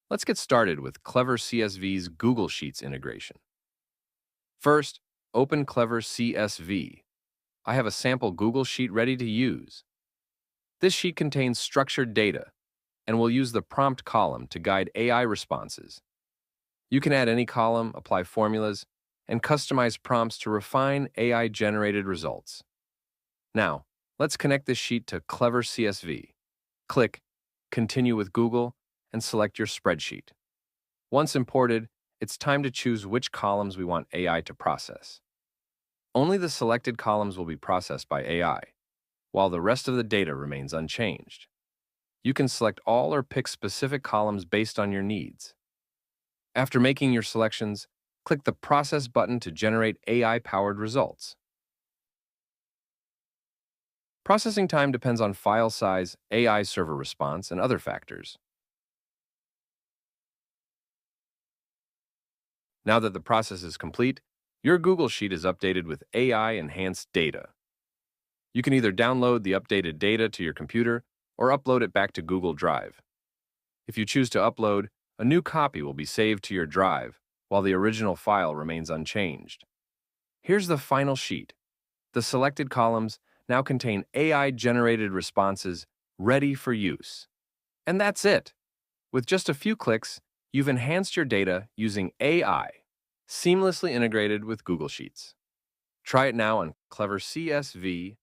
Let's get started with Clever CSV's Google Sheets integration. First, open Clever CSV. I have a sample Google Sheet ready to use. This sheet contains structured data and will use the prompt column to guide AI responses. You can add any column, apply formulas, and customize prompts to refine AI-generated results. Now, let's connect this sheet to Clever CSV. Click Continue with Google and select your spreadsheet. Once imported, it's time to choose which columns we want AI to process. Only the selected columns will be processed by AI, while the rest of the data remains unchanged. You can select all or pick specific columns based on your needs. After making your selections, click the Process button to generate AI-powered results. Processing time depends on file size, AI server response, and other factors. Now that the process is complete, your Google Sheet is updated with AI-enhanced data. You can either download the updated data to your computer or upload it back to Google Drive. If you choose to upload, a new copy will be saved to your drive, while the original file remains unchanged. Here's the final sheet. The selected columns now contain AI-generated responses ready for use. And that's it. With just a few clicks, you've enhanced your data using AI, seamlessly integrated with Google Sheets. Try it now on Clever CSV